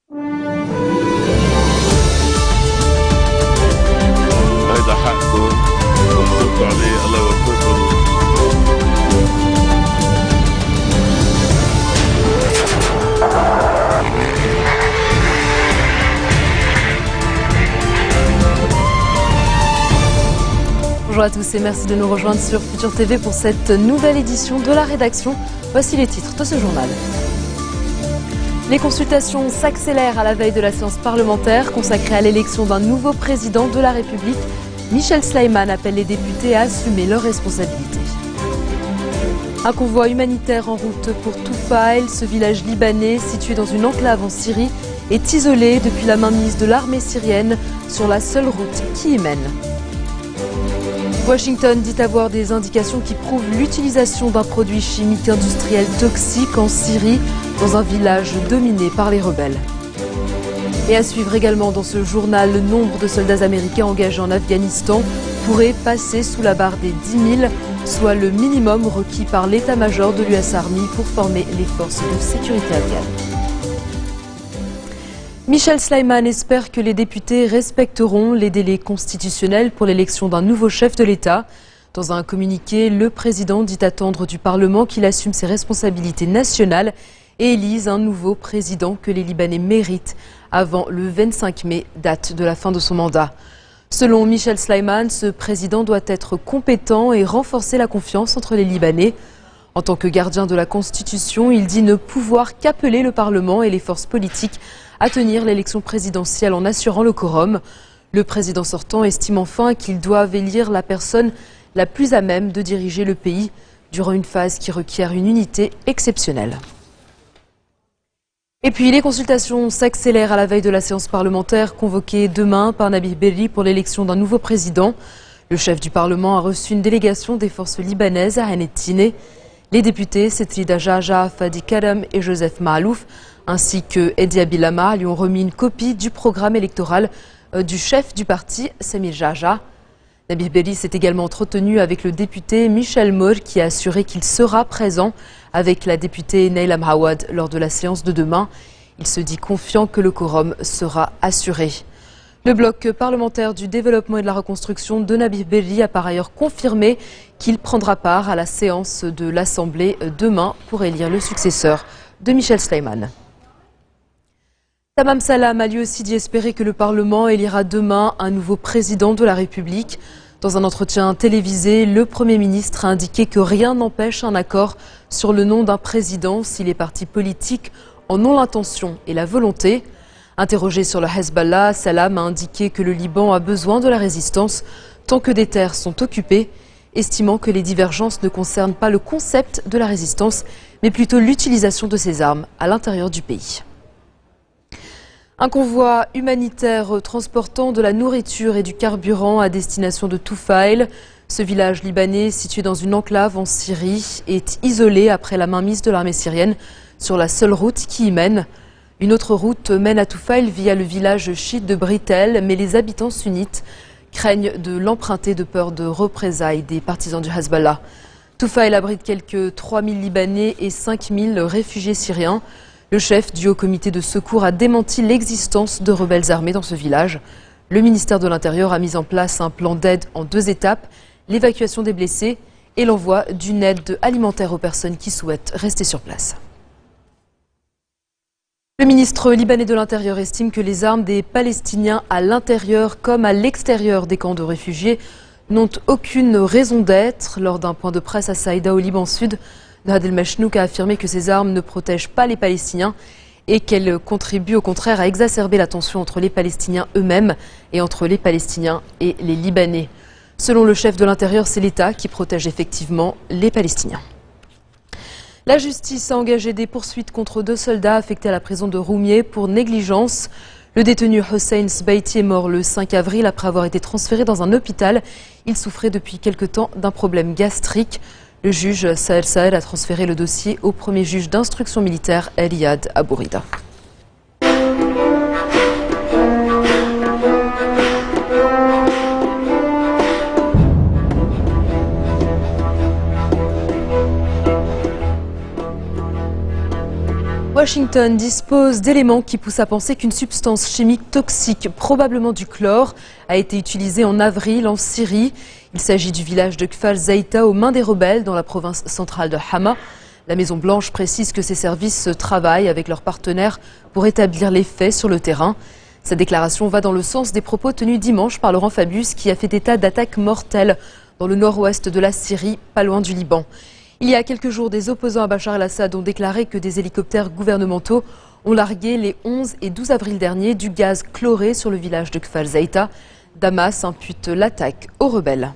هيدا حقكم وانصرتوا عليه، الله يوفقكم. Bonjour à tous et merci de nous rejoindre sur Futur TV pour cette nouvelle édition de la rédaction. Voici les titres de ce journal. Les consultations s'accélèrent à la veille de la séance parlementaire consacrée à l'élection d'un nouveau président de la République. Michel Sleiman appelle les députés à assumer leurs responsabilités. Un convoi humanitaire en route pour Toufaïl, ce village libanais situé dans une enclave en Syrie, est isolé depuis la mainmise de l'armée syrienne sur la seule route qui y mène. Washington dit avoir des indications qui prouvent l'utilisation d'un produit chimique industriel toxique en Syrie, dans un village dominé par les rebelles. Et à suivre également dans ce journal, le nombre de soldats américains engagés en Afghanistan pourrait passer sous la barre des 10 000, soit le minimum requis par l'état-major de l'US Army pour former les forces de sécurité afghanes. Michel Sleiman espère que les députés respecteront les délais constitutionnels pour l'élection d'un nouveau chef de l'État. Dans un communiqué, le président dit attendre du Parlement qu'il assume ses responsabilités nationales et élise un nouveau président que les Libanais méritent avant le 25 mai, date de la fin de son mandat. Selon Michel Sleiman, ce président doit être compétent et renforcer la confiance entre les Libanais. En tant que gardien de la Constitution, il dit ne pouvoir qu'appeler le Parlement et les forces politiques à tenir l'élection présidentielle en assurant le quorum. Le président sortant estime enfin qu'ils doivent élire la personne la plus à même de diriger le pays durant une phase qui requiert une unité exceptionnelle. Et puis les consultations s'accélèrent à la veille de la séance parlementaire convoquée demain par Nabih Berri pour l'élection d'un nouveau président. Le chef du Parlement a reçu une délégation des forces libanaises à Hanetine. Les députés Setrid Ajaja, Fadi Karam et Joseph Maalouf, ainsi que Edi Abilama, lui ont remis une copie du programme électoral du chef du parti, Samir Jaja. Nabih Berri s'est également entretenu avec le député Michel Mour qui a assuré qu'il sera présent avec la députée Neila Mawad lors de la séance de demain. Il se dit confiant que le quorum sera assuré. Le bloc parlementaire du développement et de la reconstruction de Nabih Berri a par ailleurs confirmé qu'il prendra part à la séance de l'Assemblée demain pour élire le successeur de Michel Sleiman. Tamam Salam a lui aussi dit espérer que le Parlement élira demain un nouveau président de la République. Dans un entretien télévisé, le Premier ministre a indiqué que rien n'empêche un accord sur le nom d'un président si les partis politiques en ont l'intention et la volonté. Interrogé sur le Hezbollah, Salam a indiqué que le Liban a besoin de la résistance tant que des terres sont occupées, estimant que les divergences ne concernent pas le concept de la résistance, mais plutôt l'utilisation de ces armes à l'intérieur du pays. Un convoi humanitaire transportant de la nourriture et du carburant à destination de Toufaïl, ce village libanais situé dans une enclave en Syrie, est isolé après la mainmise de l'armée syrienne sur la seule route qui y mène. Une autre route mène à Toufaïl via le village chiite de Britel, mais les habitants sunnites craignent de l'emprunter de peur de représailles des partisans du Hezbollah. Toufaïl abrite quelques 3000 Libanais et 5000 réfugiés syriens. Le chef du Haut Comité de secours a démenti l'existence de rebelles armés dans ce village. Le ministère de l'Intérieur a mis en place un plan d'aide en 2 étapes, l'évacuation des blessés et l'envoi d'une aide alimentaire aux personnes qui souhaitent rester sur place. Le ministre libanais de l'Intérieur estime que les armes des Palestiniens à l'intérieur comme à l'extérieur des camps de réfugiés n'ont aucune raison d'être. Lors d'un point de presse à Saïda au Liban Sud, Nahad El-Machnouk a affirmé que ces armes ne protègent pas les Palestiniens et qu'elles contribuent au contraire à exacerber la tension entre les Palestiniens eux-mêmes et entre les Palestiniens et les Libanais. Selon le chef de l'Intérieur, c'est l'État qui protège effectivement les Palestiniens. La justice a engagé des poursuites contre 2 soldats affectés à la prison de Roumieh pour négligence. Le détenu Hossein Sbaiti est mort le 5 avril après avoir été transféré dans un hôpital. Il souffrait depuis quelque temps d'un problème gastrique. Le juge Saël Saël a transféré le dossier au premier juge d'instruction militaire Eliad Abourida. Washington dispose d'éléments qui poussent à penser qu'une substance chimique toxique, probablement du chlore, a été utilisée en avril en Syrie. Il s'agit du village de Kfar Zaïta aux mains des rebelles dans la province centrale de Hama. La Maison-Blanche précise que ses services travaillent avec leurs partenaires pour établir les faits sur le terrain. Cette déclaration va dans le sens des propos tenus dimanche par Laurent Fabius qui a fait état d'attaques mortelles dans le nord-ouest de la Syrie, pas loin du Liban. Il y a quelques jours, des opposants à Bachar el-Assad ont déclaré que des hélicoptères gouvernementaux ont largué les 11 et 12 avril dernier du gaz chloré sur le village de Kfar Zaïta. Damas impute l'attaque aux rebelles.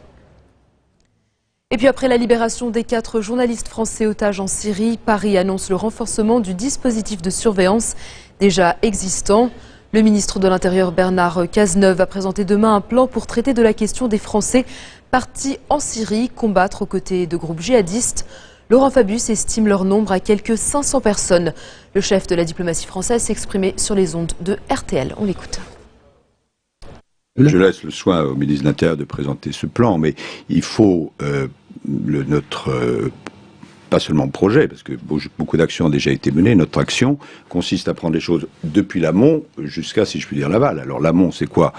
Et puis après la libération des 4 journalistes français otages en Syrie, Paris annonce le renforcement du dispositif de surveillance déjà existant. Le ministre de l'Intérieur Bernard Cazeneuve va présenter demain un plan pour traiter de la question des Français partis en Syrie combattre aux côtés de groupes djihadistes. Laurent Fabius estime leur nombre à quelques 500 personnes. Le chef de la diplomatie française s'est exprimé sur les ondes de RTL. On l'écoute. Je laisse le soin au ministre de l'Intérieur de présenter ce plan, mais il faut pas seulement projet, parce que beaucoup d'actions ont déjà été menées. Notre action consiste à prendre les choses depuis l'amont jusqu'à, si je puis dire, l'aval. Alors l'amont, c'est quoi?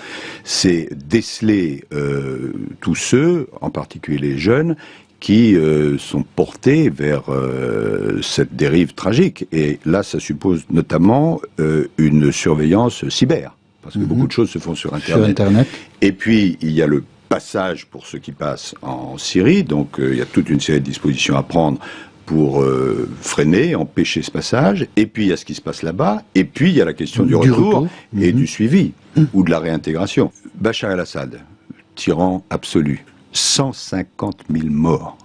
C'est déceler tous ceux, en particulier les jeunes, qui sont portés vers cette dérive tragique. Et là, ça suppose notamment une surveillance cyber, parce que beaucoup de choses se font sur Internet. Et puis, il y a le passage pour ceux qui passent en Syrie, donc il y a toute une série de dispositions à prendre pour freiner, empêcher ce passage, et puis il y a ce qui se passe là-bas, et puis il y a la question du retour et du suivi, ou de la réintégration. Bachar el-Assad, tyran absolu, 150 000 morts,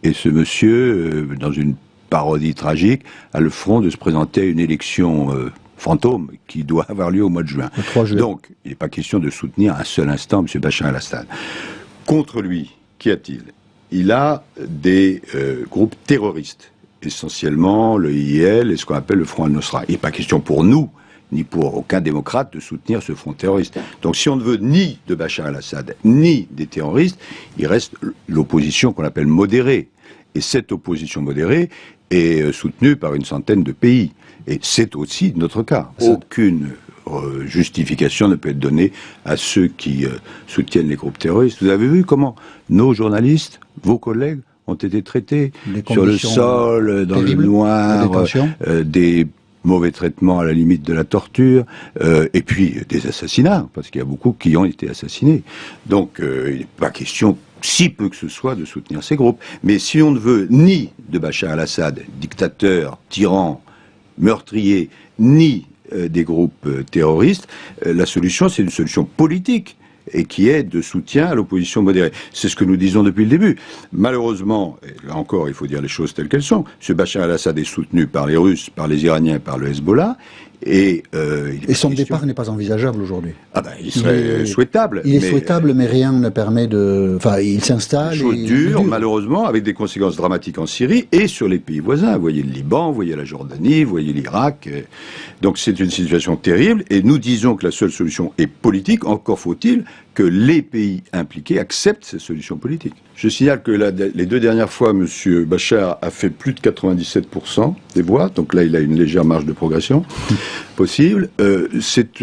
et ce monsieur, dans une parodie tragique, a le front de se présenter à une élection fantôme qui doit avoir lieu au mois de juin. Le 3 juillet. Donc, il n'est pas question de soutenir un seul instant M. Bachar el-Assad. Contre lui, qu'y a-t-il? Il a des groupes terroristes, essentiellement le IL et ce qu'on appelle le Front al-Nosra. Il n'est pas question pour nous, ni pour aucun démocrate, de soutenir ce front terroriste. Donc si on ne veut ni de Bachar el-Assad, ni des terroristes, il reste l'opposition qu'on appelle modérée. Et cette opposition modérée est soutenue par une centaine de pays. Et c'est aussi notre cas. Aucune justification ne peut être donnée à ceux qui soutiennent les groupes terroristes. Vous avez vu comment nos journalistes, vos collègues, ont été traités sur le sol, dans le noir, des mauvais traitements à la limite de la torture, et puis des assassinats, parce qu'il y a beaucoup qui ont été assassinés. Donc il n'est pas question, si peu que ce soit, de soutenir ces groupes. Mais si on ne veut ni de Bachar el-Assad, dictateur, tyran, meurtrier, ni des groupes terroristes, la solution, c'est une solution politique, et qui est de soutien à l'opposition modérée. C'est ce que nous disons depuis le début. Malheureusement, et là encore, il faut dire les choses telles qu'elles sont, M. Bachar el-Assad est soutenu par les Russes, par les Iraniens, par le Hezbollah, et son départ n'est pas envisageable aujourd'hui. Ah ben, il serait souhaitable. Il est souhaitable, mais rien ne permet de... Enfin, il s'installe... Chose dure, malheureusement, avec des conséquences dramatiques en Syrie et sur les pays voisins. Vous voyez le Liban, vous voyez la Jordanie, vous voyez l'Irak. Donc c'est une situation terrible, et nous disons que la seule solution est politique. Encore faut-il que les pays impliqués acceptent ces solutions politiques. Je signale que les 2 dernières fois, M. Bachar a fait plus de 97% des voix, donc là il a une légère marge de progression possible. C'est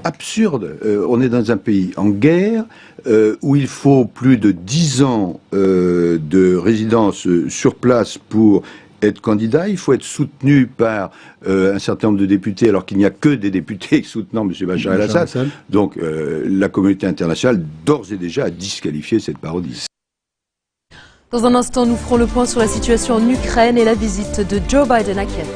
absurde. On est dans un pays en guerre, où il faut plus de 10 ans de résidence sur place pour être candidat. Il faut être soutenu par un certain nombre de députés, alors qu'il n'y a que des députés soutenant M. Bachar el-Assad. Donc la communauté internationale, d'ores et déjà, a disqualifié cette parodie. Dans un instant, nous ferons le point sur la situation en Ukraine et la visite de Joe Biden à Kiev.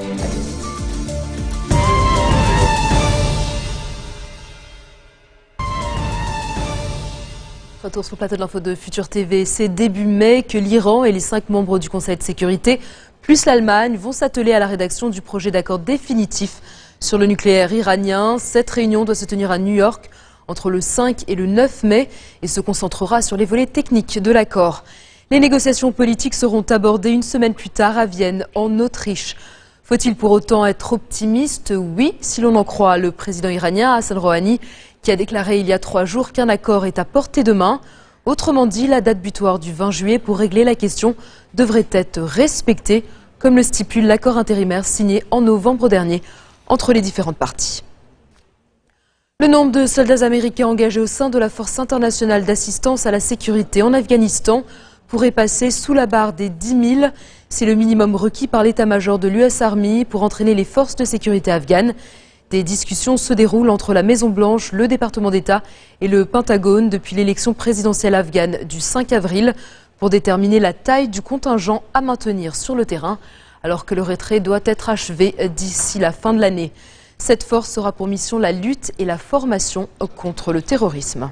Retour sur le plateau de l'info de Futur TV. C'est début mai que l'Iran et les 5 membres du Conseil de sécurité, plus l'Allemagne, vont s'atteler à la rédaction du projet d'accord définitif sur le nucléaire iranien. Cette réunion doit se tenir à New York entre le 5 et le 9 mai et se concentrera sur les volets techniques de l'accord. Les négociations politiques seront abordées une semaine plus tard à Vienne, en Autriche. Faut-il pour autant être optimiste? Oui, si l'on en croit le président iranien Hassan Rouhani, qui a déclaré il y a 3 jours qu'un accord est à portée de main. Autrement dit, la date butoir du 20 juillet pour régler la question devrait être respectée, comme comme le stipule l'accord intérimaire signé en novembre dernier entre les différentes parties. Le nombre de soldats américains engagés au sein de la Force internationale d'assistance à la sécurité en Afghanistan pourrait passer sous la barre des 10 000. C'est le minimum requis par l'état-major de l'US Army pour entraîner les forces de sécurité afghanes. Des discussions se déroulent entre la Maison-Blanche, le département d'État et le Pentagone depuis l'élection présidentielle afghane du 5 avril pour déterminer la taille du contingent à maintenir sur le terrain, alors que le retrait doit être achevé d'ici la fin de l'année. Cette force aura pour mission la lutte et la formation contre le terrorisme.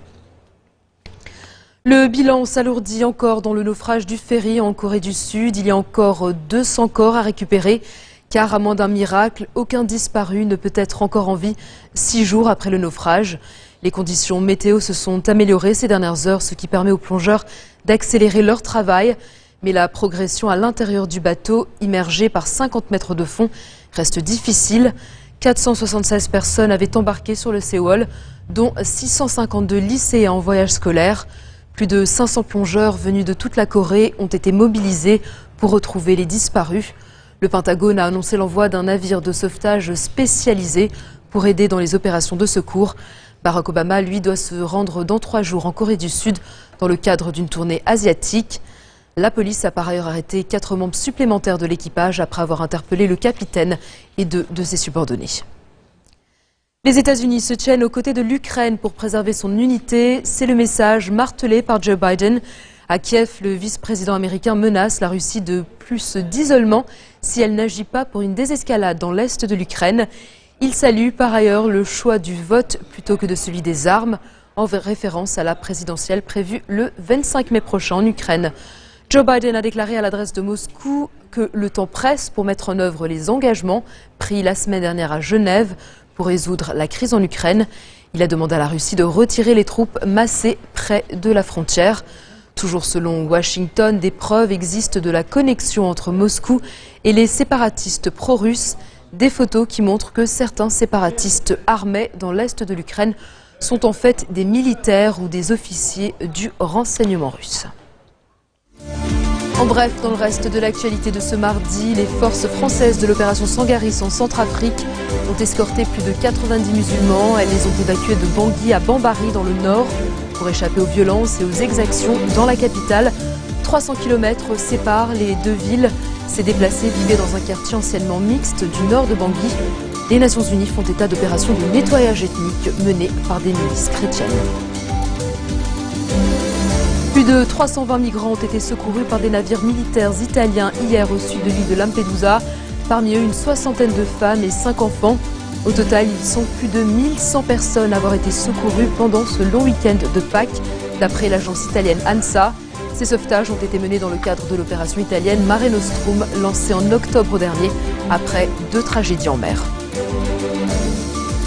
Le bilan s'alourdit encore dans le naufrage du ferry en Corée du Sud. Il y a encore 200 corps à récupérer, car à moins d'un miracle, aucun disparu ne peut être encore en vie 6 jours après le naufrage. Les conditions météo se sont améliorées ces dernières heures, ce qui permet aux plongeurs d'accélérer leur travail. Mais la progression à l'intérieur du bateau, immergé par 50 mètres de fond, reste difficile. 476 personnes avaient embarqué sur le Sewol, dont 652 lycéens en voyage scolaire. Plus de 500 plongeurs venus de toute la Corée ont été mobilisés pour retrouver les disparus. Le Pentagone a annoncé l'envoi d'un navire de sauvetage spécialisé pour aider dans les opérations de secours. Barack Obama, lui, doit se rendre dans 3 jours en Corée du Sud dans le cadre d'une tournée asiatique. La police a par ailleurs arrêté 4 membres supplémentaires de l'équipage après avoir interpellé le capitaine et 2 de ses subordonnés. Les États-Unis se tiennent aux côtés de l'Ukraine pour préserver son unité. C'est le message martelé par Joe Biden. À Kiev, le vice-président américain menace la Russie de plus d'isolement si elle n'agit pas pour une désescalade dans l'est de l'Ukraine. Il salue par ailleurs le choix du vote plutôt que de celui des armes, en référence à la présidentielle prévue le 25 mai prochain en Ukraine. Joe Biden a déclaré à l'adresse de Moscou que le temps presse pour mettre en œuvre les engagements pris la semaine dernière à Genève pour résoudre la crise en Ukraine. Il a demandé à la Russie de retirer les troupes massées près de la frontière. Toujours selon Washington, des preuves existent de la connexion entre Moscou et les séparatistes pro-russes. Des photos qui montrent que certains séparatistes armés dans l'est de l'Ukraine sont en fait des militaires ou des officiers du renseignement russe. En bref, dans le reste de l'actualité de ce mardi, les forces françaises de l'opération Sangaris en Centrafrique ont escorté plus de 90 musulmans. Elles les ont évacués de Bangui à Bambari dans le nord pour échapper aux violences et aux exactions dans la capitale. 300 km séparent les 2 villes. Ces déplacés vivaient dans un quartier anciennement mixte du nord de Bangui. Les Nations Unies font état d'opérations de nettoyage ethnique menées par des milices chrétiennes. Plus de 320 migrants ont été secourus par des navires militaires italiens hier au sud de l'île de Lampedusa. Parmi eux, une 60aine de femmes et 5 enfants. Au total, ils sont plus de 1100 personnes à avoir été secourues pendant ce long week-end de Pâques, d'après l'agence italienne ANSA. Ces sauvetages ont été menés dans le cadre de l'opération italienne Mare Nostrum, lancée en octobre dernier, après 2 tragédies en mer.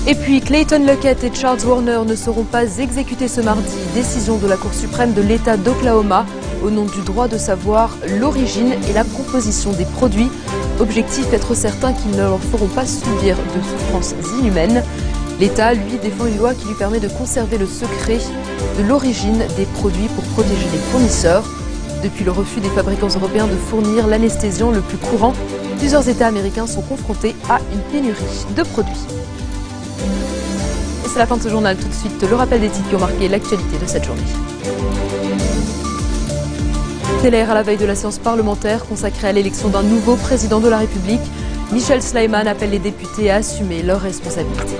Et puis, Clayton Lockett et Charles Warner ne seront pas exécutés ce mardi. Décision de la Cour suprême de l'État d'Oklahoma au nom du droit de savoir l'origine et la composition des produits. Objectif, être certain qu'ils ne leur feront pas subir de souffrances inhumaines. L'État, lui, défend une loi qui lui permet de conserver le secret de l'origine des produits pour protéger les fournisseurs. Depuis le refus des fabricants européens de fournir l'anesthésiant le plus courant, plusieurs États américains sont confrontés à une pénurie de produits. Et c'est la fin de ce journal. Tout de suite, le rappel des titres qui ont marqué l'actualité de cette journée. LR à la veille de la séance parlementaire consacrée à l'élection d'un nouveau président de la République. Michel Sleiman appelle les députés à assumer leurs responsabilités.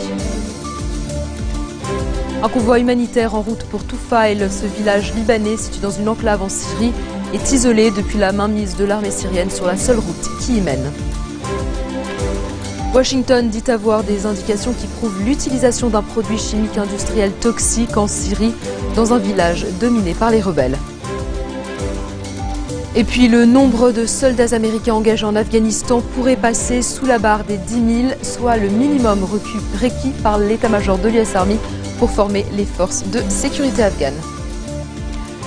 Un convoi humanitaire en route pour Toufaïl, ce village libanais situé dans une enclave en Syrie, est isolé depuis la mainmise de l'armée syrienne sur la seule route qui y mène. Washington dit avoir des indications qui prouvent l'utilisation d'un produit chimique industriel toxique en Syrie dans un village dominé par les rebelles. Et puis le nombre de soldats américains engagés en Afghanistan pourrait passer sous la barre des 10 000, soit le minimum requis par l'état-major de l'US Army pour former les forces de sécurité afghanes.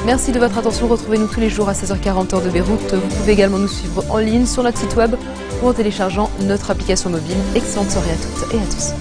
Merci de votre attention. Retrouvez-nous tous les jours à 16h40 heure de Beyrouth. Vous pouvez également nous suivre en ligne sur notre site web ou en téléchargeant notre application mobile. Excellente soirée à toutes et à tous.